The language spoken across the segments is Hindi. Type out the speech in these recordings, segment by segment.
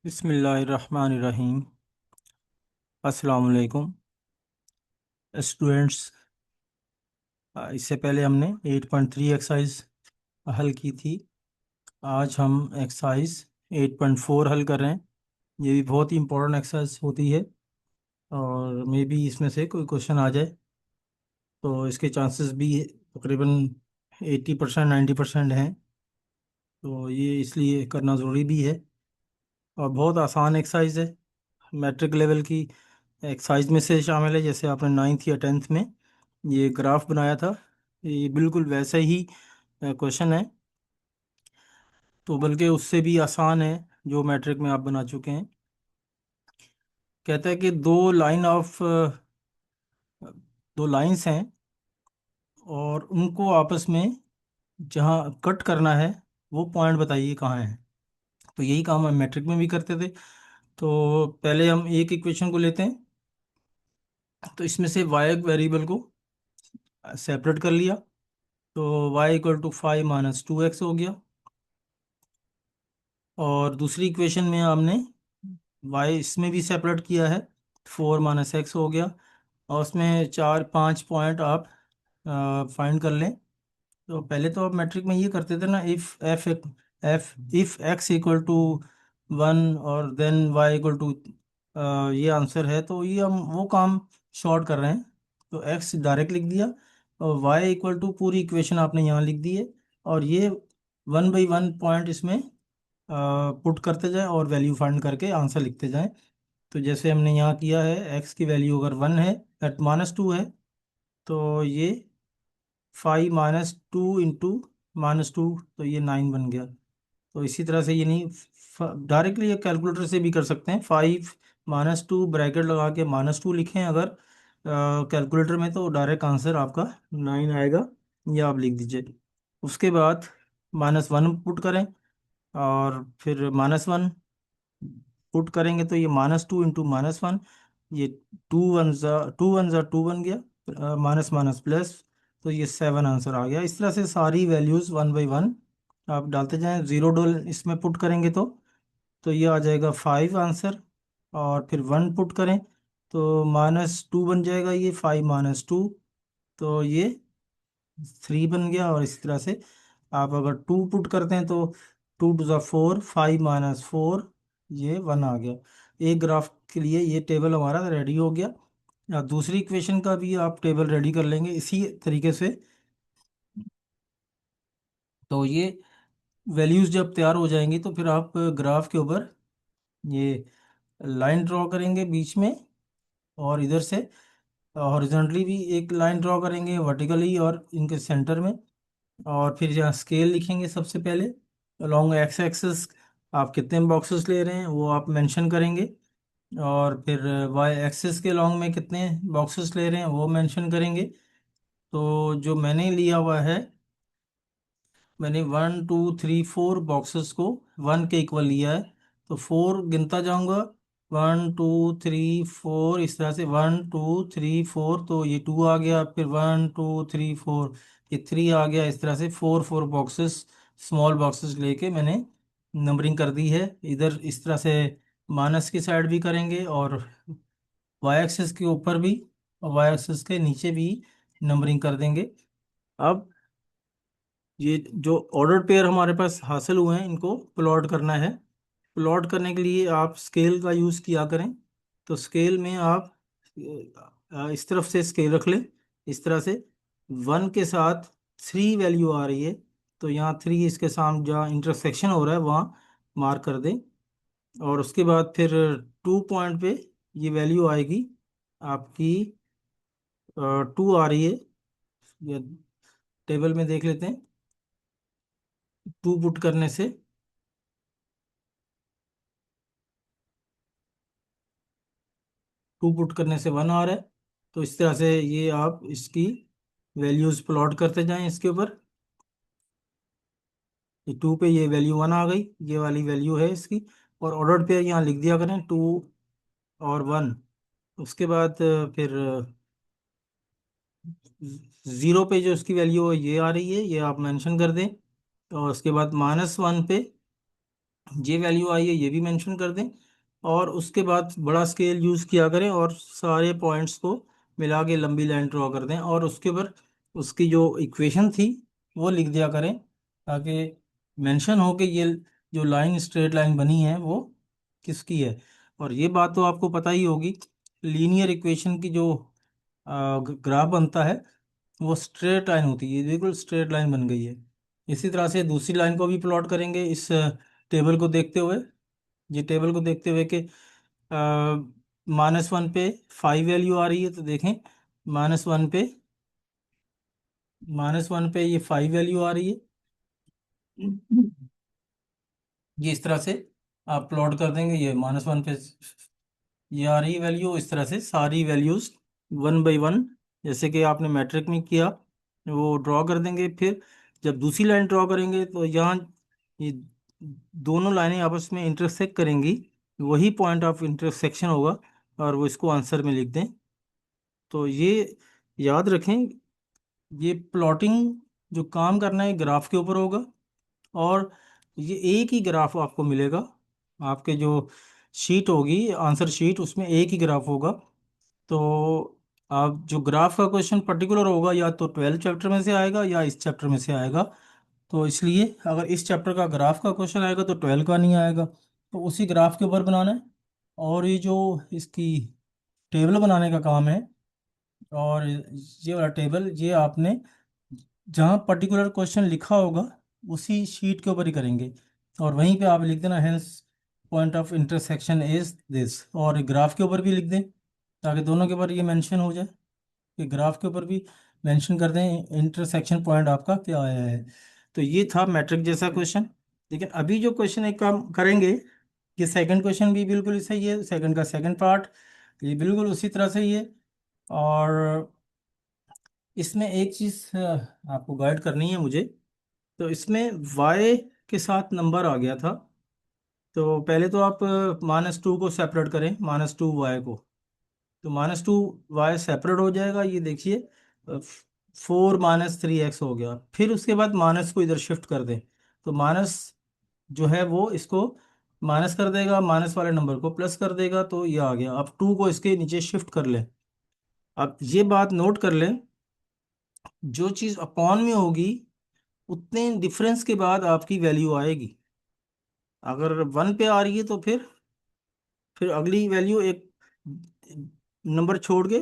बिस्मिल्लाहिर्रहमानिर्रहीम। अस्सलाम वालेकुम स्टूडेंट्स। इससे पहले हमने 8.3 एक्सरसाइज हल की थी। आज हम एक्सरसाइज 8.4 हल कर रहे हैं। ये भी बहुत ही इंपॉर्टेंट एक्सरसाइज होती है और मे बी इसमें से कोई क्वेश्चन आ जाए, तो इसके चांसेस भी तकरीबन 80% 90% हैं। तो ये इसलिए करना ज़रूरी भी है और बहुत आसान एक्सरसाइज है। मैट्रिक लेवल की एक्सरसाइज में से शामिल है। जैसे आपने 9th या 10th में ये ग्राफ बनाया था, ये बिल्कुल वैसा ही क्वेश्चन है, तो बल्कि उससे भी आसान है जो मैट्रिक में आप बना चुके हैं। कहता है कि दो लाइंस हैं और उनको आपस में जहाँ कट करना है वो पॉइंट बताइए कहाँ है। तो यही काम हम मैट्रिक में भी करते थे। तो पहले हम एक इक्वेशन को लेते हैं। तो इसमें से y वेरिएबल को सेपरेट कर लिया, तो y इक्वल टू 5 - 2x हो गया। और दूसरी इक्वेशन में हमने y इसमें भी सेपरेट किया है, 4 - x हो गया। और उसमें 4 5 पॉइंट आप फाइंड कर लें। तो पहले तो आप मैट्रिक में ये करते थे ना, इफ x इक्वल टू 1 और देन y इक्वल टू, ये आंसर है। तो ये हम वो काम शॉर्ट कर रहे हैं। तो x डायरेक्ट लिख दिया और y इक्वल टू पूरी इक्वेशन आपने यहाँ लिख दी है। और ये 1 बाई 1 पॉइंट इसमें पुट करते जाएं और वैल्यू फाइंड करके आंसर लिखते जाएं। तो जैसे हमने यहाँ किया है, x की वैल्यू अगर 1 है, -2 है, तो ये 5 - 2 × -2, तो ये 9 बन गया। तो इसी तरह से ये नहीं, डायरेक्टली ये कैलकुलेटर से भी कर सकते हैं। 5 - 2 ब्रैकेट लगा के -2 लिखें अगर कैलकुलेटर में, तो डायरेक्ट आंसर आपका 9 आएगा। ये आप लिख दीजिए। उसके बाद -1 पुट करें और फिर -1 पुट करेंगे, तो ये -2 × -1, ये 2 बन गया, माइनस माइनस प्लस, तो ये 7 आंसर आ गया। इस तरह से सारी वैल्यूज़ 1 बाई 1 आप डालते जाएं। ज़ीरो डॉल इसमें पुट करेंगे तो ये आ जाएगा 5 आंसर। और फिर 1 पुट करें तो -2 बन जाएगा, ये 5 - 2, तो ये 3 बन गया। और इस तरह से आप अगर 2 पुट करते हैं तो 2 × 4, 5 - 4, ये 1 आ गया। एक ग्राफ के लिए ये टेबल हमारा रेडी हो गया। या दूसरी इक्वेशन का भी आप टेबल रेडी कर लेंगे इसी तरीके से। तो ये वैल्यूज जब तैयार हो जाएंगी तो फिर आप ग्राफ के ऊपर ये लाइन ड्रॉ करेंगे बीच में, और इधर से हॉरिजॉन्टली भी एक लाइन ड्रॉ करेंगे, वर्टिकली और इनके सेंटर में। और फिर यहाँ स्केल लिखेंगे सबसे पहले। अलॉन्ग एक्स एक्सिस आप कितने बॉक्सेस ले रहे हैं वो आप मेंशन करेंगे। और फिर वाई एक्सिस के लॉन्ग में कितने बॉक्सेस ले रहे हैं वो मेंशन करेंगे। तो जो मैंने लिया हुआ है, मैंने 1 2 3 4 बॉक्सेस को 1 के इक्वल लिया है। तो 4 गिनता जाऊंगा, 1 2 3 4, इस तरह से 1 2 3 4, तो ये 2 आ गया। फिर 1 2 3 4, ये 3 आ गया। इस तरह से 4 4 बॉक्सेस, स्मॉल बॉक्सेस लेके मैंने नंबरिंग कर दी है। इधर इस तरह से माइनस की साइड भी करेंगे और वाई एक्सिस के ऊपर भी और वाई एक्सिस के नीचे भी नंबरिंग कर देंगे। अब ये जो ऑर्डर पेयर हमारे पास हासिल हुए हैं, इनको प्लॉट करना है। प्लॉट करने के लिए आप स्केल का यूज़ किया करें। तो स्केल में आप इस तरफ से स्केल रख लें, इस तरह से 1 के साथ 3 वैल्यू आ रही है, तो यहाँ 3 इसके सामने जहाँ इंटरसेक्शन हो रहा है वहाँ मार्क कर दें। और उसके बाद फिर 2 पॉइंट पे ये वैल्यू आएगी आपकी, 2 आ रही है। ये टेबल में देख लेते हैं। 2 पुट करने से 1 आ रहा है। तो इस तरह से ये आप इसकी वैल्यूज प्लॉट करते जाएं इसके ऊपर। ये 2 पे ये वैल्यू 1 आ गई, ये वाली वैल्यू है इसकी। और ऑर्डर पे यहाँ लिख दिया करें 2 और 1। उसके बाद फिर 0 पे जो इसकी वैल्यू है ये आ रही है, ये आप मेंशन कर दें। और उसके बाद -1 पे ये वैल्यू आई है ये भी मेंशन कर दें, और उसके बाद बड़ा स्केल यूज़ किया करें और सारे पॉइंट्स को मिला के लंबी लाइन ड्रॉ कर दें, और उसके ऊपर उसकी जो इक्वेशन थी वो लिख दिया करें, ताकि मेंशन हो कि ये जो लाइन स्ट्रेट लाइन बनी है वो किसकी है। और ये बात तो आपको पता ही होगी, लीनियर इक्वेशन की जो ग्राफ बनता है वो स्ट्रेट लाइन होती है, ये बिल्कुल स्ट्रेट लाइन बन गई है। इसी तरह से दूसरी लाइन को भी प्लॉट करेंगे इस टेबल को देखते हुए, ये टेबल को देखते हुए कि -1 पे 5 वैल्यू आ रही है, तो देखें -1 पे ये 5 वैल्यू आ रही है। ये इस तरह से आप प्लॉट कर देंगे, ये -1 पे ये आ रही वैल्यू, इस तरह से सारी वैल्यूज वन बाई वन, जैसे कि आपने मैट्रिक में किया वो ड्रॉ कर देंगे। फिर जब दूसरी लाइन ड्रॉ करेंगे तो यहाँ ये दोनों लाइनें आपस में इंटरसेक्ट करेंगी, वही पॉइंट ऑफ इंटरसेक्शन होगा, और वो इसको आंसर में लिख दें। तो ये याद रखें, ये प्लॉटिंग जो काम करना है ग्राफ के ऊपर होगा, और ये एक ही ग्राफ आपको मिलेगा, आपके जो शीट होगी आंसर शीट उसमें एक ही ग्राफ होगा। तो आप जो ग्राफ का क्वेश्चन पर्टिकुलर होगा या तो 12 चैप्टर में से आएगा या इस चैप्टर में से आएगा। तो इसलिए अगर इस चैप्टर का ग्राफ का क्वेश्चन आएगा तो 12 का नहीं आएगा, तो उसी ग्राफ के ऊपर बनाना है। और ये जो इसकी टेबल बनाने का काम है, और ये वाला टेबल ये आपने जहाँ पर्टिकुलर क्वेश्चन लिखा होगा उसी शीट के ऊपर ही करेंगे, और वहीं पे आप लिख देना hence point of intersection is this, और ग्राफ के ऊपर भी लिख दें ताकि दोनों के ऊपर ये मेंशन हो जाए, कि ग्राफ के ऊपर भी मेंशन कर दें इंटरसेक्शन पॉइंट आपका क्या आया है। तो ये था मैट्रिक जैसा क्वेश्चन। लेकिन अभी जो क्वेश्चन एक काम करेंगे, ये सेकंड क्वेश्चन भी बिल्कुल सही है, सेकंड का सेकंड पार्ट ये बिल्कुल उसी तरह से ही है। और इसमें एक चीज़ आपको गाइड करनी है मुझे। तो इसमें y के साथ नंबर आ गया था, तो पहले तो आप -2 को सेपरेट करें, -2 y को, तो -2 y सेपरेट हो जाएगा, ये देखिए 4 - 3x हो गया। फिर उसके बाद माइनस को इधर शिफ्ट कर दें, तो माइनस जो है वो इसको माइनस कर देगा, माइनस वाले नंबर को प्लस कर देगा, तो ये आ गया। अब 2 को इसके नीचे शिफ्ट कर लें। अब ये बात नोट कर लें, जो चीज़ अपॉन में होगी उतने डिफरेंस के बाद आपकी वैल्यू आएगी। अगर 1 पे आ रही है तो फिर अगली वैल्यू एक नंबर छोड़ के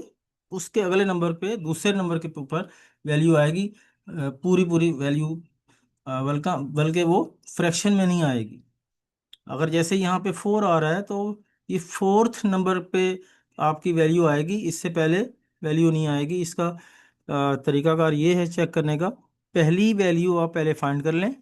उसके अगले नंबर पे दूसरे नंबर के ऊपर वैल्यू आएगी, पूरी पूरी वैल्यू, बल्कि बल्कि वो फ्रैक्शन में नहीं आएगी। अगर जैसे यहाँ पे 4 आ रहा है तो ये फोर्थ नंबर पे आपकी वैल्यू आएगी, इससे पहले वैल्यू नहीं आएगी। इसका तरीकाकार ये है चेक करने का, पहली वैल्यू आप पहले फाइंड कर लें।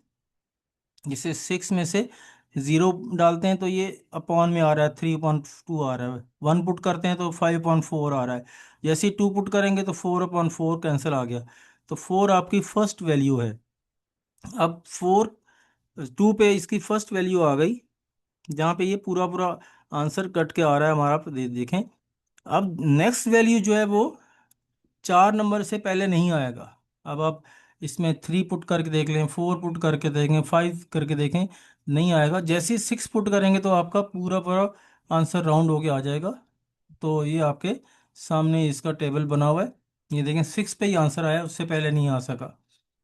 जिसे 6 में से 0 डालते हैं तो ये अपॉन में आ रहा है, 3/2 आ रहा है। 1 पुट करते हैं तो 5/4 आ रहा है। जैसे ही 2 पुट करेंगे तो 4/4 कैंसिल आ गया, तो 4 आपकी फर्स्ट वैल्यू है। अब 2 पे इसकी फर्स्ट वैल्यू आ गई, जहाँ पे ये पूरा पूरा आंसर कट के आ रहा है हमारा, देखें। अब नेक्स्ट वैल्यू जो है वो 4 नंबर से पहले नहीं आएगा। अब आप इसमें 3 पुट करके देख लें, 4 पुट करके देखें, 5 करके देखें, नहीं आएगा। जैसे ही 6 पुट करेंगे तो आपका पूरा पूरा आंसर राउंड होके आ जाएगा। तो ये आपके सामने इसका टेबल बना हुआ है, ये देखें 6 पे ही आंसर आया, उससे पहले नहीं आ सका।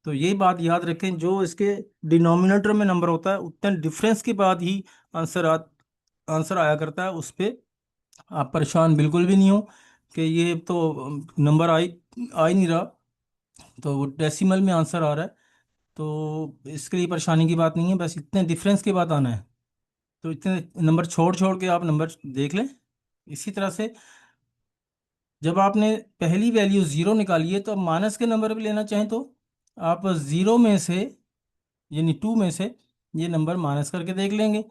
तो ये बात याद रखें, जो इसके डिनोमिनेटर में नंबर होता है उतने डिफरेंस के बाद ही आंसर आया करता है उस पे। आप परेशान बिल्कुल भी नहीं हो कि ये तो नंबर आ ही नहीं रहा, तो वो डेसिमल में आंसर आ रहा है, तो इसके लिए परेशानी की बात नहीं है, बस इतने डिफरेंस के बाद आना है। तो इतने नंबर छोड़ छोड़ के आप नंबर देख लें। इसी तरह से जब आपने पहली वैल्यू 0 निकाली है तो अब माइनस के नंबर भी लेना चाहें तो आप 0 में से, यानी 2 में से ये नंबर माइनस करके देख लेंगे,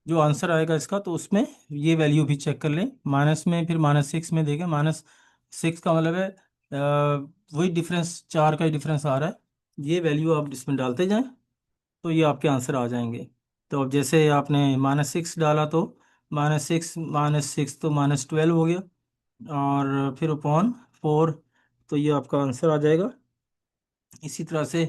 जो आंसर आएगा इसका, तो उसमें ये वैल्यू भी चेक कर लें माइनस में। फिर -6 में देखें, -6 का मतलब है वही डिफरेंस, 4 का ही डिफरेंस आ रहा है, ये वैल्यू आप इसमें डालते जाएं तो ये आपके आंसर आ जाएंगे। तो अब जैसे आपने -6 डाला तो -6 तो -12 हो गया, और फिर अपॉन 4, तो ये आपका आंसर आ जाएगा। इसी तरह से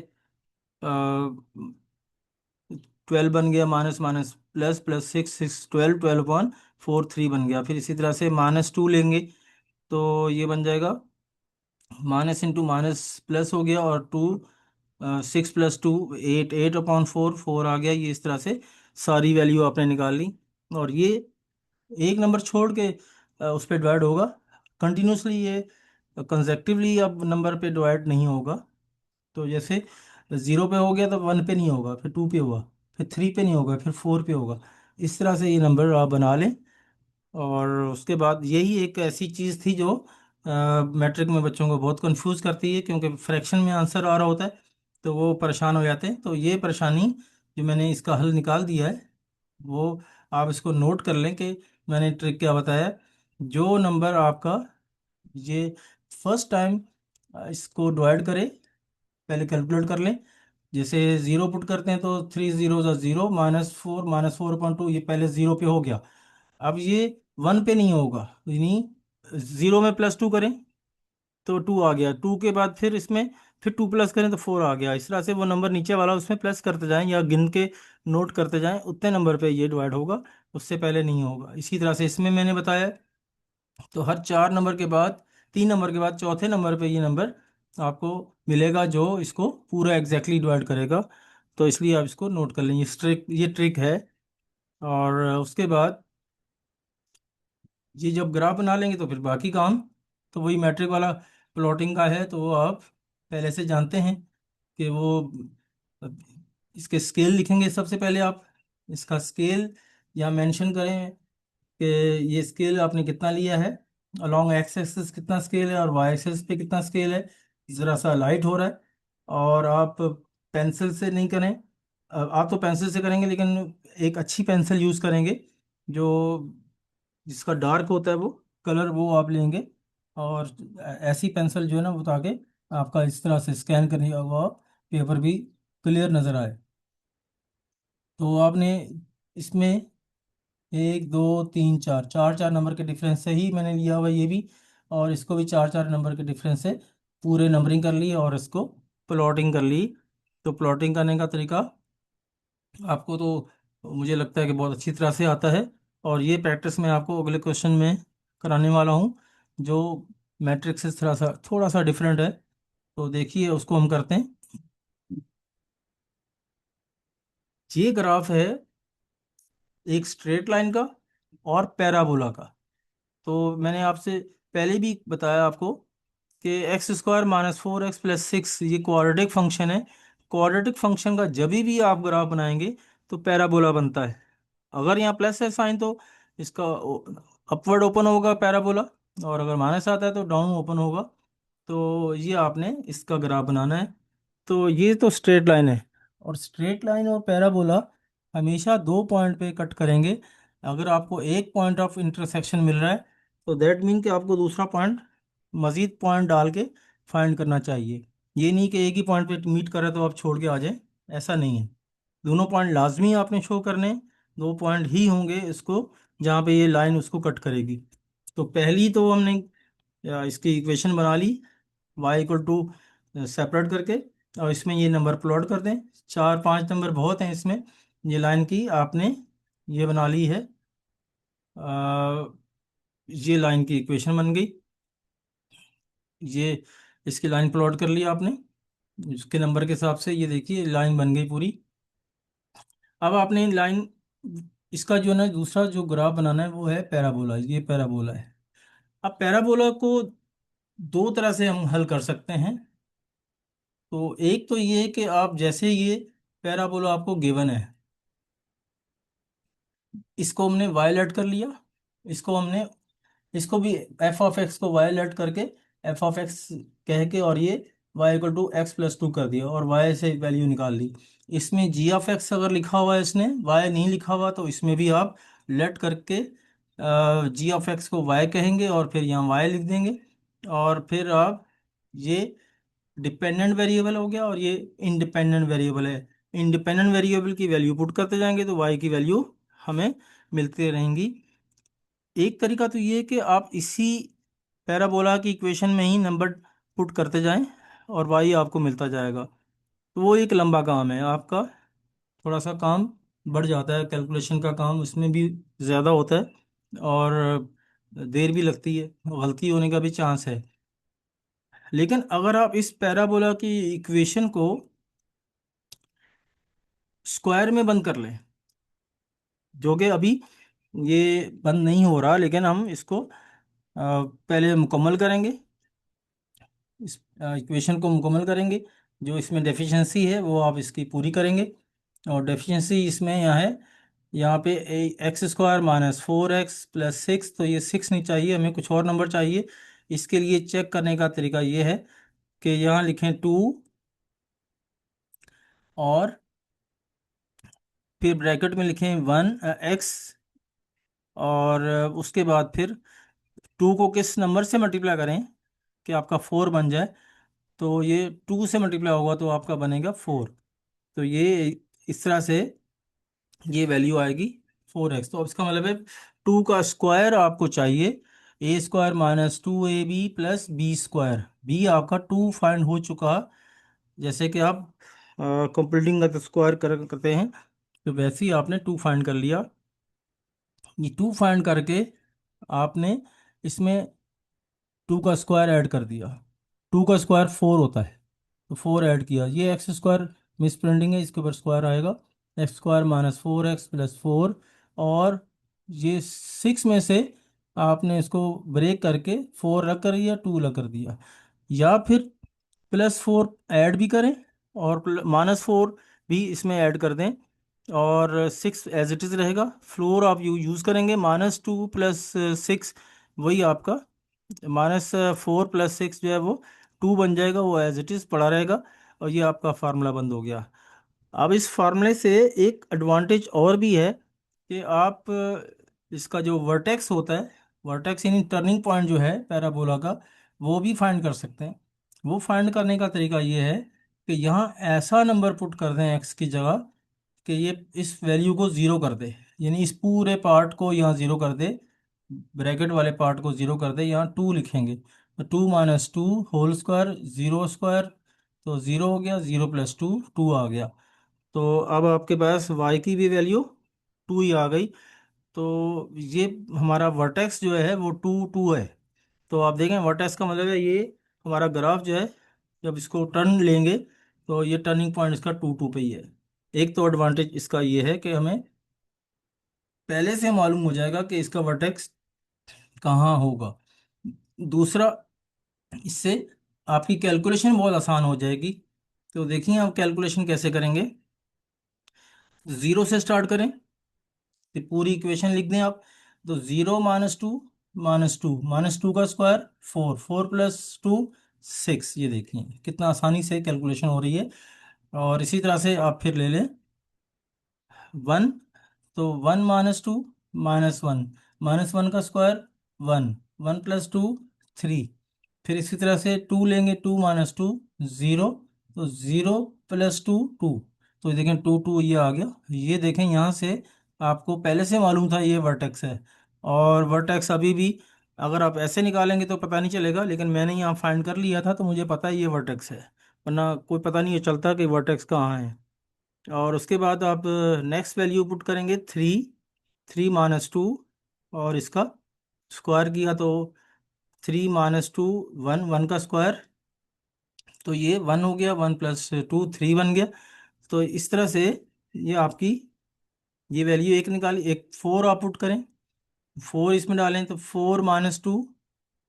12 बन गया, minus minus plus plus six six 12, 12/4 3 बन गया। फिर इसी तरह से -2 लेंगे तो ये बन जाएगा माइनस इंटू माइनस प्लस हो गया, और 2 6 + 2 8, 8/4 4 आ गया। ये इस तरह से सारी वैल्यू आपने निकाल ली। और ये एक नंबर छोड़ के उस पर डिवाइड होगा कंटिन्यूसली, ये कंसेक्टिवली अब नंबर पे डिवाइड नहीं होगा। तो जैसे 0 पे हो गया तो 1 पे नहीं होगा, फिर 2 पे होगा, फिर 3 पे नहीं होगा, फिर 4 पे होगा। इस तरह से ये नंबर आप बना लें। और उसके बाद यही एक ऐसी चीज़ थी जो मैट्रिक में बच्चों को बहुत कंफ्यूज करती है, क्योंकि फ्रैक्शन में आंसर आ रहा होता है तो वो परेशान हो जाते हैं। तो ये परेशानी जो मैंने इसका हल निकाल दिया है, वो आप इसको नोट कर लें कि मैंने ट्रिक क्या बताया। जो नंबर आपका ये फर्स्ट टाइम इसको डिवाइड करे, पहले कैलकुलेट कर लें। जैसे 0 पुट करते हैं तो 3 0 0, -4 ये पहले 0 पे हो गया। अब ये 1 पे नहीं होगा, यानी 0 में +2 करें तो 2 आ गया, 2 के बाद फिर इसमें फिर 2 प्लस करें तो 4 आ गया। इस तरह से वो नंबर नीचे वाला उसमें प्लस करते जाएं या गिन के नोट करते जाएं, उतने नंबर पे ये डिवाइड होगा, उससे पहले नहीं होगा। इसी तरह से इसमें मैंने बताया, तो हर 4 नंबर के बाद, 3 नंबर के बाद चौथे नंबर पे ये नंबर आपको मिलेगा जो इसको पूरा एग्जैक्टली डिवाइड करेगा। तो इसलिए आप इसको नोट कर लें, ये ट्रिक है। और उसके बाद ये जब ग्राफ बना लेंगे तो फिर बाकी काम तो वही मैट्रिक वाला प्लॉटिंग का है। तो वो आप पहले से जानते हैं कि वो इसके स्केल लिखेंगे। सबसे पहले आप इसका स्केल या मेंशन करें कि ये स्केल आपने कितना लिया है, अलोंग एक्स एक्सिस कितना स्केल है और वाई एक्सिस पे कितना स्केल है। ज़रा सा लाइट हो रहा है, और आप पेंसिल से नहीं करें। आप तो पेंसिल से करेंगे, लेकिन एक अच्छी पेंसिल यूज़ करेंगे जो जिसका डार्क होता है वो कलर, वो आप लेंगे। और ऐसी पेंसिल जो है ना वो, ताकि आपका इस तरह से स्कैन करने हुआ पेपर भी क्लियर नज़र आए। तो आपने इसमें 1 2 3 4 चार चार नंबर के डिफरेंस से ही मैंने लिया हुआ ये भी, और इसको भी 4 4 नंबर के डिफरेंस से पूरे नंबरिंग कर ली और इसको प्लॉटिंग कर ली। तो प्लॉटिंग करने का तरीका आपको तो मुझे लगता है कि बहुत अच्छी तरह से आता है। और ये प्रैक्टिस मैं आपको अगले क्वेश्चन में कराने वाला हूँ, जो मैट्रिक्स से थोड़ा सा डिफरेंट है। तो देखिए उसको हम करते हैं। ये ग्राफ है एक स्ट्रेट लाइन का और पैराबोला का। तो मैंने आपसे पहले भी बताया आपको कि x² - 4x + 6 ये क्वाड्रेटिक फंक्शन है। क्वाड्रेटिक फंक्शन का जब भी आप ग्राफ बनाएंगे तो पैराबोला बनता है। अगर यहाँ प्लस है साइन तो इसका अपवर्ड ओपन होगा पैराबोला, और अगर माइनस आता है तो डाउन ओपन होगा। तो ये आपने इसका ग्राफ बनाना है। तो ये तो स्ट्रेट लाइन है, और स्ट्रेट लाइन और पैराबोला हमेशा 2 पॉइंट पे कट करेंगे। अगर आपको एक पॉइंट ऑफ इंटरसेक्शन मिल रहा है तो दैट मीन कि आपको दूसरा पॉइंट, मजीद पॉइंट डाल के फाइंड करना चाहिए। ये नहीं कि एक ही पॉइंट पे मीट कर रहा है तो आप छोड़ के आ जाए, ऐसा नहीं है। दोनों पॉइंट लाजमी आपने शो करने हैं। 2 पॉइंट ही होंगे इसको जहाँ पे ये लाइन उसको कट करेगी। तो पहली तो हमने इसकी इक्वेशन बना ली, y = सेपरेट करके, और इसमें ये नंबर प्लॉट कर दें। 4 5 नंबर बहुत हैं इसमें। ये लाइन की आपने ये बना ली है, ये लाइन की इक्वेशन बन गई। ये इसकी लाइन प्लॉट कर ली आपने इसके नंबर के हिसाब से। ये देखिए लाइन बन गई पूरी। अब आपने लाइन, इसका जो ना दूसरा जो ग्राफ बनाना है वो है पैराबोला। ये पैराबोला है। अब पैराबोला को दो तरह से हम हल कर सकते हैं। तो एक तो ये कि आप जैसे ये पैराबोला आपको गिवन है, इसको हमने वाई लेट कर लिया, इसको हमने, इसको भी f(x) को y लेट करके f(x) कह के, और ये y = x + 2 कर दिया और y से वैल्यू निकाल ली। इसमें g(x) अगर लिखा हुआ है इसने, y नहीं लिखा हुआ, तो इसमें भी आप लेट करके g(x) को y कहेंगे और फिर यहाँ y लिख देंगे। और फिर आप, ये डिपेंडेंट वेरिएबल हो गया और ये इंडिपेंडेंट वेरिएबल है। इंडिपेंडेंट वेरिएबल की वैल्यू पुट करते जाएंगे तो y की वैल्यू हमें मिलती रहेंगी। एक तरीका तो ये है कि आप इसी पैराबोला की इक्वेशन में ही नंबर पुट करते जाएं और y आपको मिलता जाएगा। तो वो एक लंबा काम है आपका, थोड़ा सा काम बढ़ जाता है, कैलकुलेशन का काम उसमें भी ज़्यादा होता है और देर भी लगती है, गलती होने का भी चांस है। लेकिन अगर आप इस पैराबोला की इक्वेशन को स्क्वायर में बंद कर लें, जो कि अभी ये बंद नहीं हो रहा, लेकिन हम इसको पहले मुकम्मल करेंगे, इस इक्वेशन को मुकम्मल करेंगे। जो इसमें डेफिशिएंसी है वो आप इसकी पूरी करेंगे। और डेफिशिएंसी इसमें यहाँ है, यहाँ पे एक्स स्क्वायर माइनस 4x + 6, तो ये 6 नहीं चाहिए, हमें कुछ और नंबर चाहिए। इसके लिए चेक करने का तरीका ये है कि यहाँ लिखें 2 और फिर ब्रैकेट में लिखें 1x, और उसके बाद फिर 2 को किस नंबर से मल्टीप्लाई करें कि आपका 4 बन जाए। तो ये 2 से मल्टीप्लाई होगा तो आपका बनेगा 4। तो ये इस तरह से ये वैल्यू आएगी 4x। तो अब इसका मतलब है 2 का स्क्वायर आपको चाहिए, a² minus 2ab + b²। b आपका 2 फाइंड हो चुका, जैसे कि आप कंप्लीटिंग का स्क्वायर करते हैं, तो वैसे ही आपने 2 फाइंड कर लिया। ये 2 फाइंड करके आपने इसमें 2 का स्क्वायर ऐड कर दिया। 2 का स्क्वायर 4 होता है, तो 4 ऐड किया। ये x² मिस प्रिंटिंग है, इसके ऊपर स्क्वायर आएगा, x² माइनस 4x + 4। और ये 6 में से आपने इसको ब्रेक करके 4 रख कर दिया, 2 लग कर दिया। या फिर +4 ऐड भी करें और -4 भी इसमें ऐड कर दें, और 6 एज इट इज़ रहेगा। फ्लोर आप यूज़ करेंगे, -2 + 6 वही आपका -4 + 6 जो है वो 2 बन जाएगा, वो एज इट इज़ पड़ा रहेगा। और ये आपका फार्मूला बंद हो गया। अब इस फार्मूले से एक एडवांटेज और भी है कि आप इसका जो वर्टेक्स होता है, वर्टेक्स यानी टर्निंग पॉइंट जो है पैराबोला का, वो भी फाइंड कर सकते हैं। वो फाइंड करने का तरीका ये है कि यहाँ ऐसा नंबर पुट कर दें एक्स की जगह कि ये इस वैल्यू को ज़ीरो कर दे, यानी इस पूरे पार्ट को यहाँ ज़ीरो कर दे, ब्रैकेट वाले पार्ट को ज़ीरो कर दे। यहाँ 2 लिखेंगे तो 2 minus 2 whole square, zero square, तो ज़ीरो हो गया, 0 + 2 2 आ गया। तो अब आपके पास y की भी वैल्यू 2 ही आ गई। तो ये हमारा वर्टेक्स जो है वो 2 2 है। तो आप देखें वर्टेक्स का मतलब है ये हमारा ग्राफ जो है, जब इसको टर्न लेंगे तो ये टर्निंग पॉइंट इसका 2 2 पे ही है। एक तो एडवांटेज इसका ये है कि हमें पहले से मालूम हो जाएगा कि इसका वर्टेक्स कहाँ होगा। दूसरा, इससे आपकी कैलकुलेशन बहुत आसान हो जाएगी। तो देखिए आप कैलकुलेशन कैसे करेंगे। ज़ीरो से स्टार्ट करें, तो पूरी इक्वेशन लिख दें आप। तो 0 - 2 -2 का स्क्वायर 4, 4 + 2 6। ये देखिए कितना आसानी से कैलकुलेशन हो रही है। और इसी तरह से आप फिर ले लें 1, तो 1 - 2 -1, -1 का स्क्वायर 1, 1 + 2 3। फिर इसी तरह से 2 लेंगे, 2 - 2 0, तो 0 + 2 2। तो ये देखें 2 2 ये आ गया। ये देखें यहाँ से आपको पहले से मालूम था ये वर्टेक्स है। और वर्टेक्स अभी भी अगर आप ऐसे निकालेंगे तो पता नहीं चलेगा, लेकिन मैंने यहाँ फाइंड कर लिया था तो मुझे पता है ये वर्टेक्स है, वरना कोई पता नहीं है चलता कि वर्टेक्स कहाँ है। और उसके बाद आप नेक्स्ट वैल्यू पुट करेंगे 3, 3 - 2, और इसका स्क्वायर किया तो 3 - 2 1, 1 का स्क्वायर, तो ये 1 हो गया, 1 + 2 3 बन गया। तो इस तरह से ये आपकी ये वैल्यू एक निकाली। एक 4 आप पुट करें, 4 इसमें डालें तो 4 - 2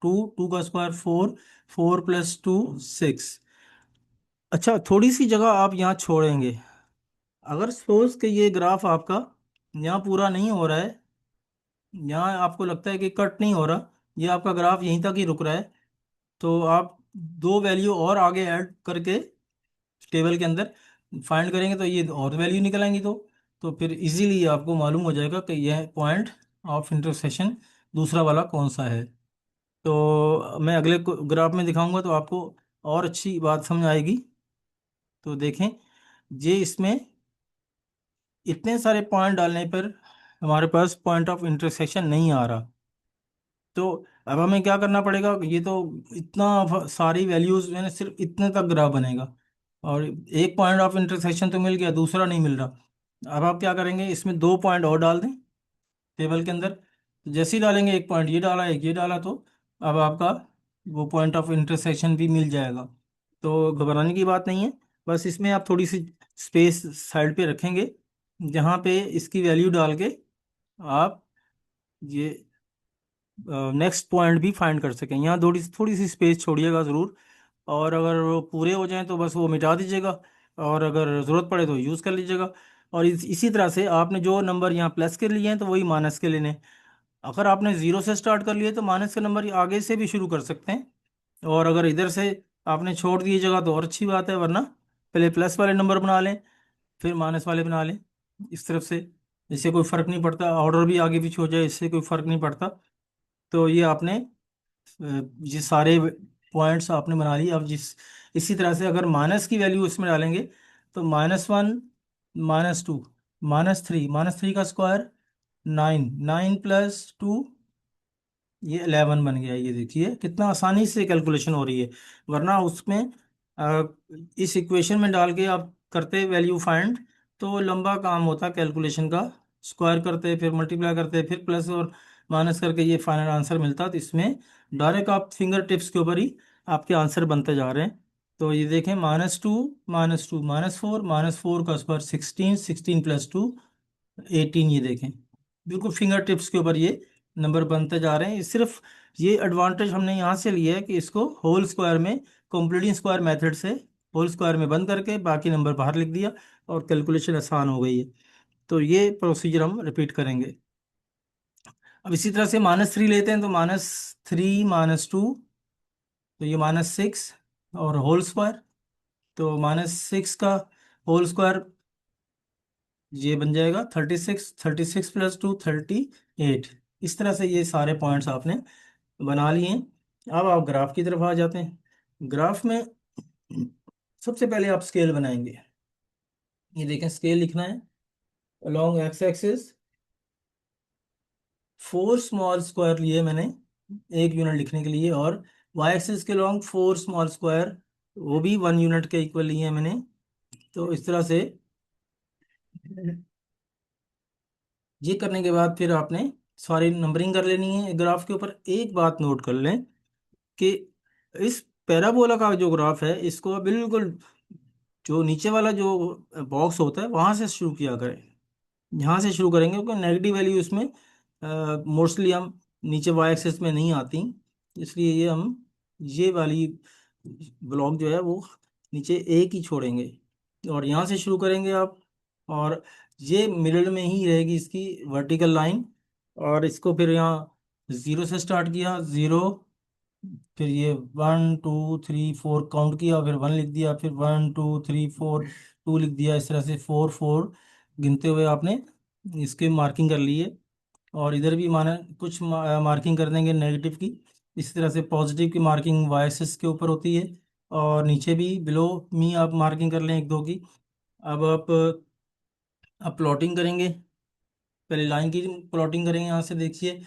2, 2 का स्क्वायर 4, 4 + 2 6। अच्छा, थोड़ी सी जगह आप यहाँ छोड़ेंगे। अगर सपोज कि ये ग्राफ आपका यहाँ पूरा नहीं हो रहा है, यहाँ आपको लगता है कि कट नहीं हो रहा, ये आपका ग्राफ यहीं तक ही रुक रहा है, तो आप दो वैल्यू और आगे ऐड करके टेबल के अंदर फाइंड करेंगे तो ये और वैल्यू निकल आएंगी। तो फिर इजीली आपको मालूम हो जाएगा कि यह पॉइंट ऑफ इंटरसेक्शन दूसरा वाला कौन सा है। तो मैं अगले ग्राफ में दिखाऊंगा तो आपको और अच्छी बात समझ आएगी। तो देखें, ये इसमें इतने सारे पॉइंट डालने पर हमारे पास पॉइंट ऑफ इंटरसेक्शन नहीं आ रहा। तो अब हमें क्या करना पड़ेगा, ये तो इतना सारी वैल्यूज मैंने सिर्फ इतने तक ग्राफ बनेगा, और एक पॉइंट ऑफ इंटरसेक्शन तो मिल गया, दूसरा नहीं मिल रहा। अब आप क्या करेंगे, इसमें 2 पॉइंट और डाल दें टेबल के अंदर। तो जैसे ही डालेंगे, एक पॉइंट ये डाला, एक ये डाला, तो अब आपका वो पॉइंट ऑफ इंटरसेक्शन भी मिल जाएगा। तो घबराने की बात नहीं है। बस इसमें आप थोड़ी सी स्पेस साइड पे रखेंगे, जहाँ पे इसकी वैल्यू डाल के आप ये नेक्स्ट पॉइंट भी फाइंड कर सकें। यहाँ थोड़ी थोड़ी सी स्पेस छोड़िएगा ज़रूर। और अगर वो पूरे हो जाएं तो बस वो मिटा दीजिएगा, और अगर ज़रूरत पड़े तो यूज़ कर लीजिएगा। और इसी तरह से आपने जो नंबर यहाँ प्लस के लिए हैं तो वही माइनस के लेने हैं। अगर आपने ज़ीरो से स्टार्ट कर लिए तो माइनस के नंबर आगे से भी शुरू कर सकते हैं। और अगर इधर से आपने छोड़ दिए जगह तो और अच्छी बात है, वरना पहले प्लस वाले नंबर बना लें, फिर माइनस वाले बना लें इस तरफ से। इससे कोई फ़र्क नहीं पड़ता, ऑर्डर भी आगे पीछे हो जाए इससे कोई फ़र्क नहीं पड़ता। तो ये आपने ये सारे पॉइंट्स आपने बना लिए। अब इसी तरह से अगर माइनस की वैल्यू इसमें डालेंगे तो -1, -2, -3, -3 का स्क्वायर 9, 9 + 2 ये 11 बन गया। ये देखिए कितना आसानी से कैलकुलेशन हो रही है। वरना उसमें अ, इस इक्वेशन में डाल के आप करते वैल्यू फाइंड तो लंबा काम होता कैलकुलेशन का। स्क्वायर करते, फिर मल्टीप्लाई करते, फिर प्लस और माइनस करके ये फाइनल आंसर मिलता। तो इसमें डायरेक्ट आप फिंगर टिप्स के ऊपर ही आपके आंसर बनते जा रहे हैं। तो ये देखें, -2, -2, -4, -4 का स्क्वायर 16, 16 + 2 18। ये देखें बिल्कुल फिंगर टिप्स के ऊपर ये नंबर बनते जा रहे हैं। सिर्फ ये एडवांटेज हमने यहाँ से लिया है कि इसको होल स्क्वायर में, कंप्लीटिंग स्क्वायर मेथड से होल स्क्वायर में बंद करके बाकी नंबर बाहर लिख दिया और कैलकुलेशन आसान हो गई है। तो ये प्रोसीजर हम रिपीट करेंगे। अब इसी तरह से -3 लेते हैं तो -3, -2, तो ये -6 और होल स्क्वायर। तो -6 का होल स्क्वायर ये बन जाएगा 36, 36 + 2 38। इस तरह से ये सारे पॉइंट्स आपने बना लिए हैं। अब आप ग्राफ की तरफ आ जाते हैं। ग्राफ में सबसे पहले आप स्केल बनाएंगे। ये देखें, स्केल लिखना है along x axis. 4 small square लिए मैंने 1 यूनिट लिखने के लिए, और वाई एक्सिस के लॉन्ग 4 स्मॉल स्क्वायर वो भी 1 यूनिट के इक्वल लिए हैं मैंने। तो इस तरह से ये करने के बाद फिर आपने सारी नंबरिंग कर लेनी है ग्राफ के ऊपर। एक बात नोट कर लें कि इस पैराबोला का जो ग्राफ है इसको बिल्कुल जो नीचे वाला जो बॉक्स होता है वहां से शुरू किया करें। यहाँ से शुरू करेंगे क्योंकि नेगेटिव वैल्यू इसमें मोस्टली हम नीचे वाई एक्सिस में नहीं आती, इसलिए ये हम ये वाली ब्लॉक जो है वो नीचे एक ही छोड़ेंगे। और यहाँ से शुरू करेंगे आप, और ये मिडिल में ही रहेगी इसकी वर्टिकल लाइन। और इसको फिर यहाँ 0 से स्टार्ट किया, 0, फिर ये 1 2 3 4 काउंट किया, फिर 1 लिख दिया, फिर 1 2 3 4 2 लिख दिया। इस तरह से 4 4 गिनते हुए आपने इसके मार्किंग कर ली है। और इधर भी माना कुछ मार्किंग कर देंगे नेगेटिव की। इसी तरह से पॉजिटिव की मार्किंग वाई एक्सिस के ऊपर होती है, और नीचे भी बिलो मी आप मार्किंग कर लें 1 2 की। अब आप प्लॉटिंग करेंगे, पहले लाइन की प्लॉटिंग करेंगे। यहाँ से देखिए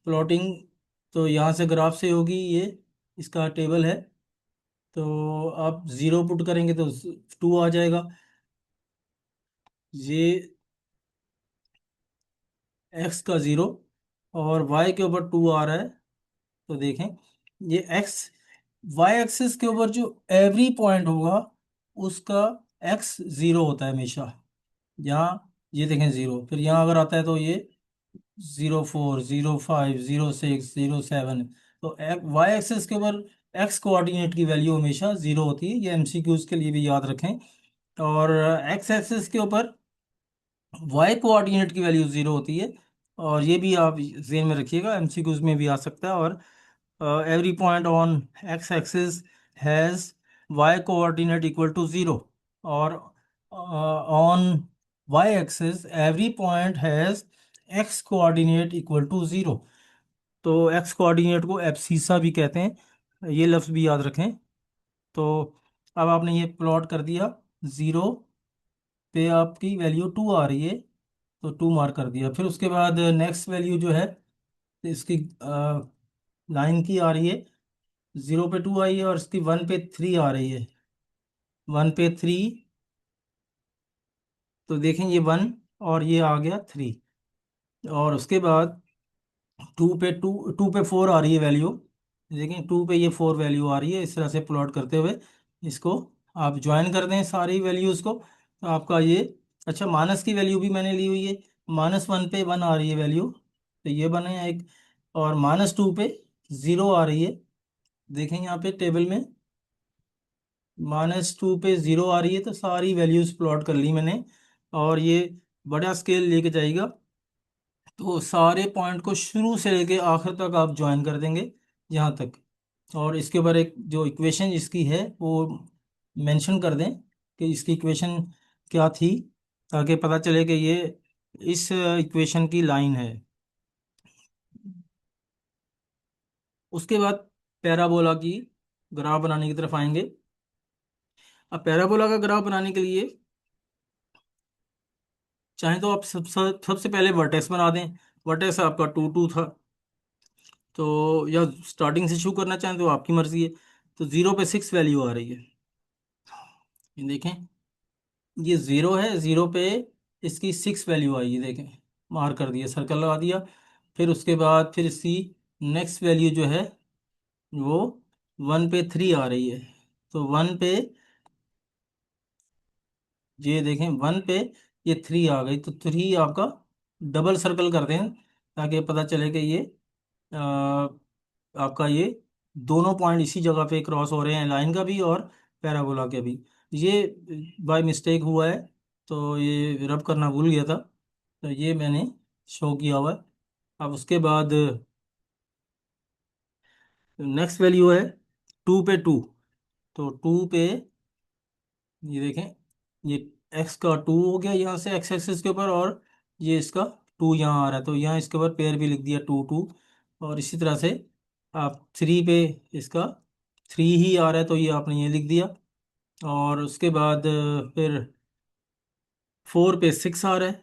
प्लॉटिंग तो यहाँ से ग्राफ से होगी, ये इसका टेबल है। तो आप 0 पुट करेंगे तो 2 आ जाएगा। ये x का 0 और y के ऊपर 2 आ रहा है। तो देखें ये x y एक्सिस के ऊपर जो एवरी पॉइंट होगा उसका x 0 होता है हमेशा। यहाँ ये देखें 0, फिर यहाँ अगर आता है तो ये 0 4 0 5 0 6 0 7। तो वाई एक्सिस के ऊपर एक्स कोऑर्डिनेट की वैल्यू हमेशा 0 होती है। ये एमसीक्यूज के लिए भी याद रखें। और एक्स एक्सिस के ऊपर वाई कोऑर्डिनेट की वैल्यू 0 होती है। और ये भी आप जेन में रखिएगा, एमसीक्यूज में भी आ सकता है। और every point on x-axis has y coordinate equal to 0, और on y-axis every point has x coordinate equal to 0। तो x कोऑर्डिनेट को एब्सिसा भी कहते हैं, ये लफ्ज़ भी याद रखें। तो अब आपने ये प्लॉट कर दिया, 0 पे आपकी वैल्यू 2 आ रही है तो 2 मार्क कर दिया। फिर उसके बाद नेक्स्ट वैल्यू जो है इसकी 9 की आ रही है, 0 पे 2 आई है, और इसकी 1 पे 3 आ रही है। 1 पे 3 तो देखें ये 1 और ये आ गया 3, और उसके बाद 2 पे 4 आ रही है वैल्यू। देखें 2 पे ये 4 वैल्यू आ रही है, इस तरह से प्लॉट करते हुए इसको आप ज्वाइन कर दें सारी वैल्यूज़ को, तो आपका ये, अच्छा माइनस की वैल्यू भी मैंने ली हुई है, -1 पे 1 आ रही है वैल्यू, तो ये बने एक, और -2 पे 0 आ रही है। देखें यहाँ पे टेबल में -2 पे 0 आ रही है, तो सारी वैल्यूज़ प्लॉट कर ली मैंने, और ये बड़ा स्केल लेके जाएगा, तो सारे पॉइंट को शुरू से लेके आखिर तक आप ज्वाइन कर देंगे यहाँ तक, और इसके ऊपर एक जो इक्वेशन इसकी है वो मेंशन कर दें कि इसकी इक्वेशन क्या थी, ताकि पता चले कि ये इस इक्वेशन की लाइन है। उसके बाद पैराबोला की ग्राफ बनाने की तरफ आएंगे। अब पैराबोला का ग्राफ बनाने के लिए चाहे तो आप सबसे पहले वर्टेक्स बना दें। वर्टेक्स आपका 2 2 था, तो या स्टार्टिंग से शुरू करना चाहें तो आपकी मर्जी है। तो 0 पे 6 वैल्यू आ रही है, ये देखें, ये 0 है, 0 पे इसकी 6 वैल्यू आई है, देखें मार्क कर दिया, सर्कल लगा दिया। फिर उसके बाद फिर इसकी नेक्स्ट वैल्यू जो है वो 1 पे 3 आ रही है, तो 1 पे, ये देखें 1 पे ये 3 आ गई, तो 3 आपका डबल सर्कल कर दें, ताकि पता चले कि ये आपका ये दोनों पॉइंट इसी जगह पे क्रॉस हो रहे हैं, लाइन का भी और पैराबोला के भी। ये बाय मिस्टेक हुआ है, तो ये रब करना भूल गया था, तो ये मैंने शो किया हुआ है। अब उसके बाद नेक्स्ट वैल्यू है 2 पे 2, तो 2 पे ये देखें, ये एक्स का 2 हो गया यहाँ से एक्स एक्सिस के ऊपर, और ये इसका 2 यहाँ आ रहा है, तो यहाँ इसके ऊपर पेयर भी लिख दिया 2 2। और इसी तरह से आप 3 पे इसका 3 ही आ रहा है, तो ये आपने ये लिख दिया। और उसके बाद फिर 4 पे 6 आ रहा है,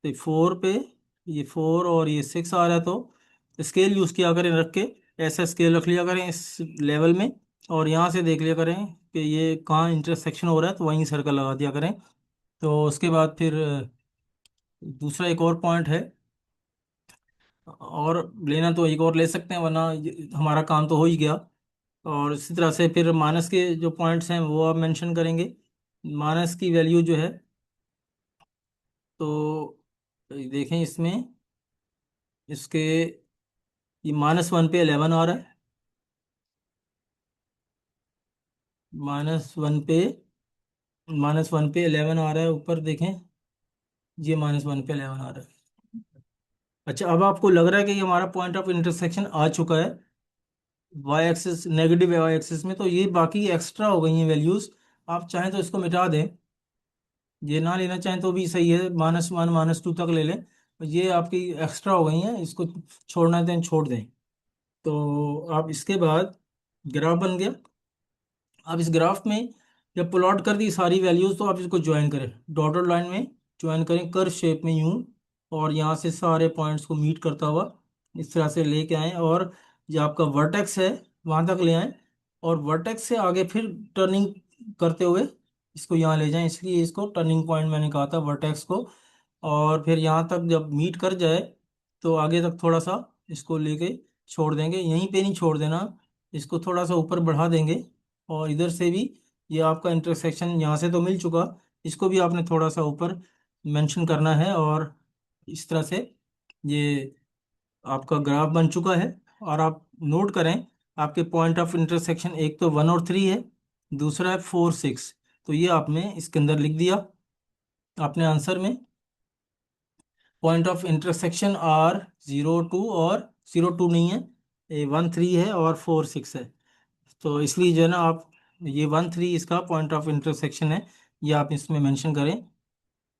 तो 4 पे ये 4 और ये 6 आ रहा है, तो स्केल यूज़ किया करें रख के, ऐसा स्केल रख लिया करें इस लेवल में, और यहाँ से देख लिया करें कि ये कहाँ इंटरसेक्शन हो रहा है, तो वहीं सर्कल लगा दिया करें। तो उसके बाद फिर दूसरा एक और पॉइंट है, और लेना तो एक और ले सकते हैं, वरना हमारा काम तो हो ही गया। और इसी तरह से फिर माइनस के जो पॉइंट्स हैं वो आप मेंशन करेंगे, माइनस की वैल्यू जो है, तो देखें इसमें इसके ये -1 पे 11 आ रहा है, -1 पे -1 पे 11 आ रहा है ऊपर देखें, ये -1 पे 11 आ रहा है। अच्छा, अब आपको लग रहा है कि ये हमारा पॉइंट ऑफ इंटरसेक्शन आ चुका है Y axis, negative Y axis में, तो ये बाकी एक्स्ट्रा हो गई हैं वैल्यूज। आप चाहें तो इसको मिटा दें, ये ना लेना चाहें तो भी सही है, -1 -2 तक ले लें, ये आपकी एक्स्ट्रा हो गई हैं, इसको छोड़ना दें छोड़ दें। तो आप इसके बाद ग्राफ बन गया। अब इस ग्राफ में जब प्लॉट कर दी सारी वैल्यूज, तो आप इसको ज्वाइन करें डॉटेड लाइन में, ज्वाइन करें कर्व शेप में यूं, और यहाँ से सारे पॉइंट्स को मीट करता हुआ इस तरह से लेके आए, और जो आपका वर्टेक्स है वहाँ तक ले आए, और वर्टेक्स से आगे फिर टर्निंग करते हुए इसको यहाँ ले जाएं, इसलिए इसको टर्निंग पॉइंट मैंने कहा था वर्टेक्स को। और फिर यहाँ तक जब मीट कर जाए, तो आगे तक थोड़ा सा इसको लेके छोड़ देंगे, यहीं पे नहीं छोड़ देना, इसको थोड़ा सा ऊपर बढ़ा देंगे, और इधर से भी ये आपका इंटरसेक्शन यहाँ से तो मिल चुका, इसको भी आपने थोड़ा सा ऊपर मेंशन करना है, और इस तरह से ये आपका ग्राफ बन चुका है। और आप नोट करें, आपके पॉइंट ऑफ इंटरसेक्शन एक तो 1 और 3 है, दूसरा है 4 6, तो ये आपने इसके अंदर लिख दिया आपने आंसर में, पॉइंट ऑफ इंटरसेक्शन आर 0 2, और 0 2 नहीं है, ये 1 3 है और 4 6 है, तो इसलिए जो है ना आप, ये 1 3 इसका पॉइंट ऑफ इंटरसेक्शन है, ये आप इसमें मेंशन करें,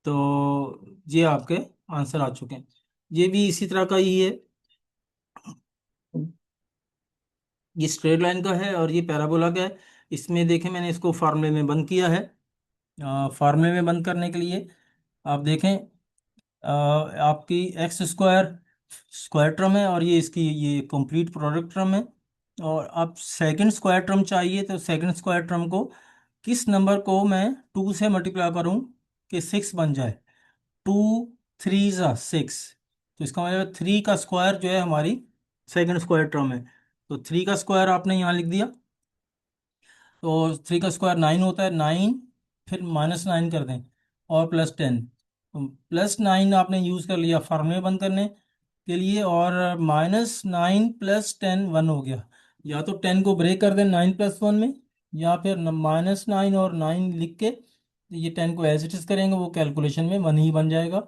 तो ये आपके आंसर आ चुके हैं। ये भी इसी तरह का ही है, ये स्ट्रेट लाइन का है और ये पैराबोला का है। इसमें देखें मैंने इसको फार्मूले में बंद किया है, फार्मूले में बंद करने के लिए आप देखें, आपकी एक्स स्क्वायर स्क्वायर टर्म है, और ये इसकी ये कंप्लीट प्रोडक्ट टर्म है, और आप सेकंड स्क्वायर टर्म चाहिए, तो सेकंड स्क्वायर टर्म को किस नंबर को मैं 2 से मल्टीप्लाई करूं, कि 6 बन जाए। 2 3 ज़ा 6, तो इसका मतलब 3 का स्क्वायर जो है हमारी सेकंड स्क्वायर टर्म है। तो 3 का स्क्वायर आपने यहाँ लिख दिया, तो 3 का स्क्वायर 9 होता है। 9 फिर -9 कर दें और +10, तो +9 आपने यूज़ कर लिया फार्मूले बंद करने के लिए, और -9 +10 1 हो गया। या तो 10 को ब्रेक कर दें 9 + 1 में, या फिर -9 और 9 लिख के ये 10 को एज इट इज करेंगे, वो कैलकुलेशन में 1 ही बन जाएगा।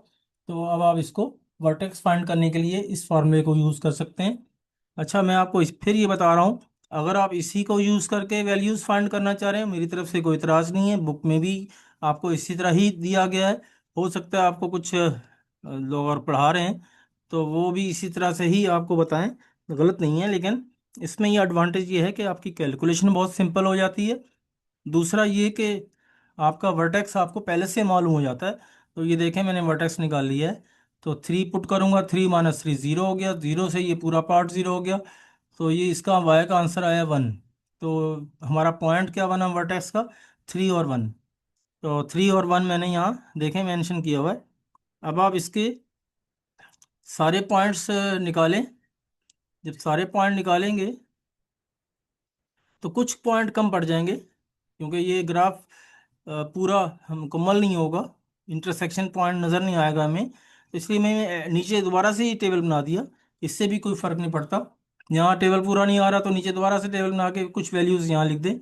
तो अब आप इसको वर्टेक्स फाइंड करने के लिए इस फार्मूले को यूज़ कर सकते हैं। अच्छा, मैं आपको फिर ये बता रहा हूँ, अगर आप इसी को यूज़ करके वैल्यूज़ फाइंड करना चाह रहे हैं, मेरी तरफ से कोई इतराज़ नहीं है, बुक में भी आपको इसी तरह ही दिया गया है। हो सकता है आपको कुछ लोग और पढ़ा रहे हैं तो वो भी इसी तरह से ही आपको बताएं, गलत नहीं है। लेकिन इसमें ये एडवांटेज ये है कि आपकी कैलकुलेशन बहुत सिंपल हो जाती है। दूसरा ये कि आपका वर्टेक्स आपको पहले से मालूम हो जाता है। तो ये देखें, मैंने वर्टेक्स निकाल लिया है, तो 3 पुट करूंगा, 3 - 3 0 हो गया, 0 से ये पूरा पार्ट 0 हो गया। तो ये इसका वाई का आंसर आया 1। तो हमारा पॉइंट क्या बना वर्टेक्स का? 3 और 1। तो 3 और 1 मैंने यहाँ देखें मेंशन किया हुआ है। अब आप इसके सारे पॉइंट्स निकालें। जब सारे पॉइंट निकालेंगे तो कुछ पॉइंट कम पड़ जाएंगे, क्योंकि ये ग्राफ पूरा मुकम्मल नहीं होगा, इंटरसेक्शन पॉइंट नज़र नहीं आएगा हमें। तो इसलिए मैं नीचे दोबारा से ही टेबल बना दिया, इससे भी कोई फ़र्क नहीं पड़ता। यहाँ टेबल पूरा नहीं आ रहा तो नीचे दोबारा से टेबल बना के कुछ वैल्यूज़ यहाँ लिख दें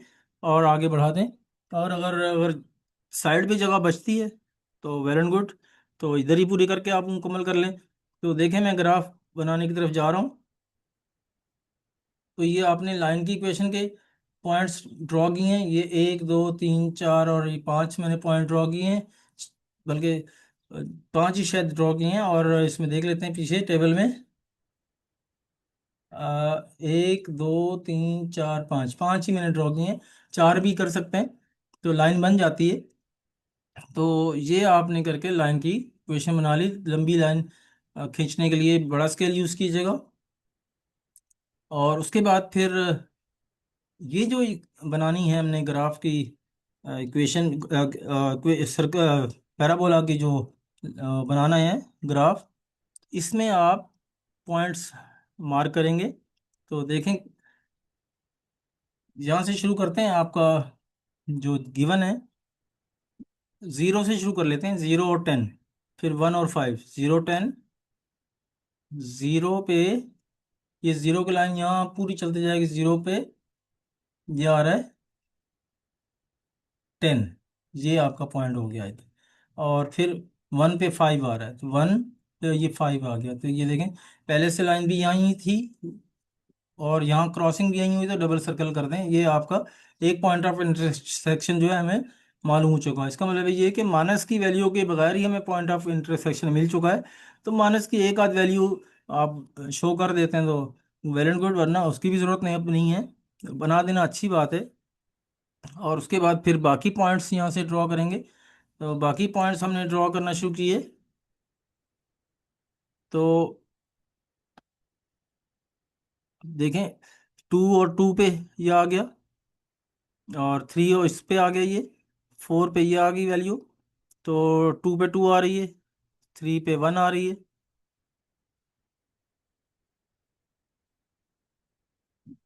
और आगे बढ़ा दें। और अगर अगर साइड पे जगह बचती है तो वेल एंड गुड, तो इधर ही पूरी करके आप मुकम्मल कर लें। तो देखें, मैं ग्राफ बनाने की तरफ जा रहा हूँ। तो ये आपने लाइन की इक्वेशन के पॉइंट्स ड्रॉ किए हैं, ये 1 2 3 4 और ये 5 मैंने पॉइंट ड्रॉ किए हैं, बल्कि 5 ही शायद ड्रॉ किए हैं। और इसमें देख लेते हैं पीछे टेबल में, 1 2 3 4 5, 5 ही मैंने ड्रॉ किए हैं, 4 भी कर सकते हैं, तो लाइन बन जाती है। तो ये आपने करके लाइन की इक्वेशन बना ली। लंबी लाइन खींचने के लिए बड़ा स्केल यूज़ कीजिएगा। और उसके बाद फिर ये जो बनानी है हमने ग्राफ की इक्वेशन, सर्कल पैराबोला की जो बनाना है ग्राफ, इसमें आप पॉइंट्स मार्क करेंगे। तो देखें, यहाँ से शुरू करते हैं। आपका जो गिवन है, 0 से शुरू कर लेते हैं, 0 और 10, फिर 1 और 5, 0 10, 0 पे ये 0 की लाइन यहाँ पूरी चलती जाएगी, 0 पे ये आ रहा है 10, ये आपका पॉइंट हो गया है। और फिर 1 पे 5 आ रहा है, तो 1 पे ये 5 आ गया। तो ये देखें, पहले से लाइन भी यहाँ ही थी और यहाँ क्रॉसिंग भी यहीं हुई, तो डबल सर्कल कर दें। ये आपका एक पॉइंट ऑफ इंटरसेक्शन जो है हमें मालूम हो चुका है। इसका मतलब ये है कि माइनस की वैल्यू के बगैर ही हमें पॉइंट ऑफ इंटरसेक्शन मिल चुका है। तो माइनस की एक आध वैल्यू आप शो कर देते हैं तो वेल एंड गुड, वरना उसकी भी ज़रूरत नहीं, अब नहीं है, बना देना अच्छी बात है। और उसके बाद फिर बाकी पॉइंट्स यहाँ से ड्रॉ करेंगे। तो बाकी पॉइंट्स हमने ड्रॉ करना शुरू किए। तो देखें, 2 और 2 पे ये आ गया, और 3 और इस पे आ गया, ये 4 पे ये आ गई वैल्यू। तो 2 पे 2 आ रही है, 3 पे 1 आ रही है,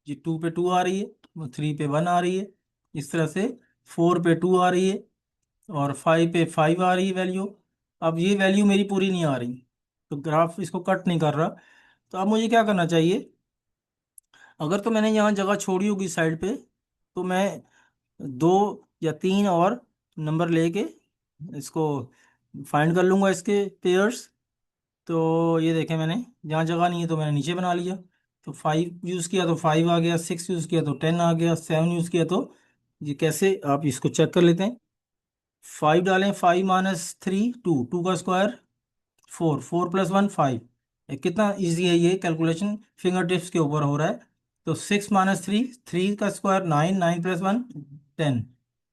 ये 2 पे 2 आ रही है, 3 पे 1 आ रही है, इस तरह से 4 पे 2 आ रही है, और 5 पे 5 आ रही है वैल्यू। अब ये वैल्यू मेरी पूरी नहीं आ रही, तो ग्राफ इसको कट नहीं कर रहा। तो अब मुझे क्या करना चाहिए? अगर तो मैंने यहाँ जगह छोड़ी होगी साइड पे, तो मैं 2 या 3 और नंबर लेके इसको फाइंड कर लूँगा, इसके पेयर्स। तो ये देखें, मैंने जहाँ जगह नहीं है तो मैंने नीचे बना लिया। तो 5 यूज़ किया तो 5 आ गया, 6 यूज़ किया तो 10 आ गया, 7 यूज़ किया तो ये कैसे आप इसको चेक कर लेते हैं। 5 डालें, 5 - 3 2, 2 का स्क्वायर 4, 4 + 1 5। कितना इजी है ये कैलकुलेशन, फिंगर टिप्स के ऊपर हो रहा है। तो 6 - 3, 3 का स्क्वायर 9, 9 + 1 10।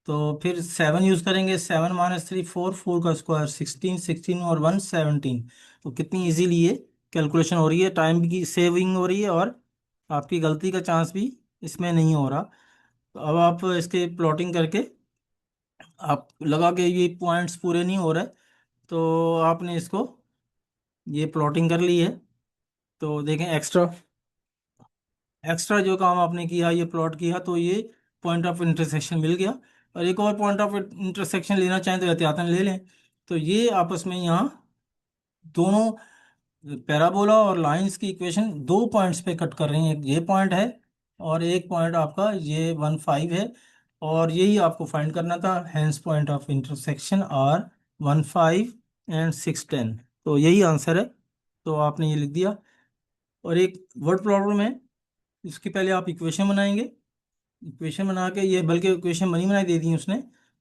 तो फिर 7 यूज़ करेंगे, 7 - 3 4, 4 का स्क्वायर 16, 16 और 1 17। तो कितनी इजीली ये कैलकुलेशन हो रही है, टाइम की सेविंग हो रही है, और आपकी गलती का चांस भी इसमें नहीं हो रहा। तो अब आप इसके प्लॉटिंग करके आप लगा के ये पॉइंट्स पूरे नहीं हो रहे, तो आपने इसको ये प्लॉटिंग कर ली है। तो देखें, एक्स्ट्रा एक्स्ट्रा जो काम आपने किया, ये प्लॉट किया, तो ये पॉइंट ऑफ इंटरसेक्शन मिल गया। और एक और पॉइंट ऑफ इंटरसेक्शन लेना चाहें तो एहतियातन ले लें। तो ये आपस में यहाँ दोनों पैराबोला और लाइंस की इक्वेशन दो पॉइंट्स पे कट कर रही हैं। एक ये पॉइंट है और एक पॉइंट आपका ये 1 5 है। और यही आपको फाइंड करना था, hence point of intersection are 1 5 and 6 10। तो यही आंसर है। तो आपने ये लिख दिया। और एक वर्ड प्रॉब्लम है, इसके पहले आप इक्वेशन बनाएंगे। इक्वेशन बना के, ये बल्कि इक्वेशन बनी बनाई दे दी उसने,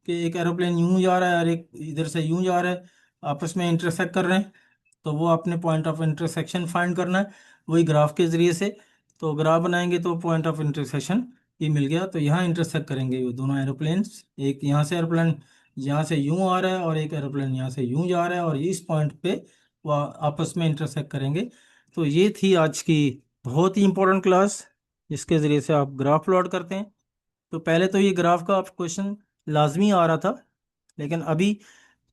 कि एक एरोप्लेन यूं जा रहा है और एक इधर से यूं जा रहा है, आपस में इंटरसेक्ट कर रहे हैं। तो वो आपने पॉइंट ऑफ इंटरसेक्शन फाइंड करना है, वही ग्राफ के जरिए से। तो ग्राफ बनाएंगे तो पॉइंट ऑफ इंटरसेक्शन ये मिल गया। तो यहाँ इंटरसेक्ट करेंगे वो दोनों एरोप्लेन्स, एक यहाँ से एरोप्लेन यहाँ से यूं आ रहा है और एक एरोप्लेन यहाँ से यूं जा रहा है, और इस पॉइंट पे वो आपस में इंटरसेक्ट करेंगे। तो ये थी आज की बहुत ही इंपॉर्टेंट क्लास, जिसके ज़रिए से आप ग्राफ प्लॉट करते हैं। तो पहले तो ये ग्राफ का क्वेश्चन लाजमी आ रहा था, लेकिन अभी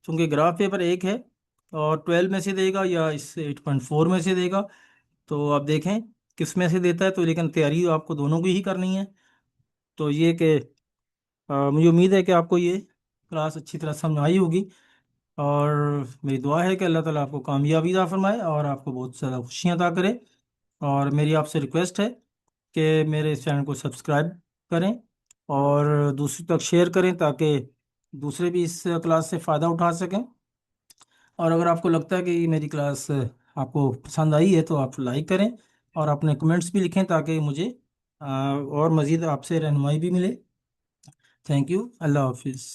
चूंकि ग्राफ पेपर एक है और 12 में से देगा या इस 8.4 में से देगा, तो आप देखें किस में से देता है। तो लेकिन तैयारी आपको दोनों की ही करनी है। तो ये कि मुझे उम्मीद है कि आपको ये क्लास अच्छी तरह समझ आई होगी। और मेरी दुआ है कि अल्लाह ताला आपको कामयाबी अता फरमाए और आपको बहुत ज़्यादा खुशियाँ अता करे। और मेरी आपसे रिक्वेस्ट है कि मेरे इस चैनल को सब्सक्राइब करें और दूसरों तक शेयर करें, ताकि दूसरे भी इस क्लास से फ़ायदा उठा सकें। और अगर आपको लगता है कि मेरी क्लास आपको पसंद आई है, तो आप लाइक करें और अपने कमेंट्स भी लिखें, ताकि मुझे और मज़ीद आपसे रहनुमाई भी मिले। Thank you. अल्लाह हाफिज़।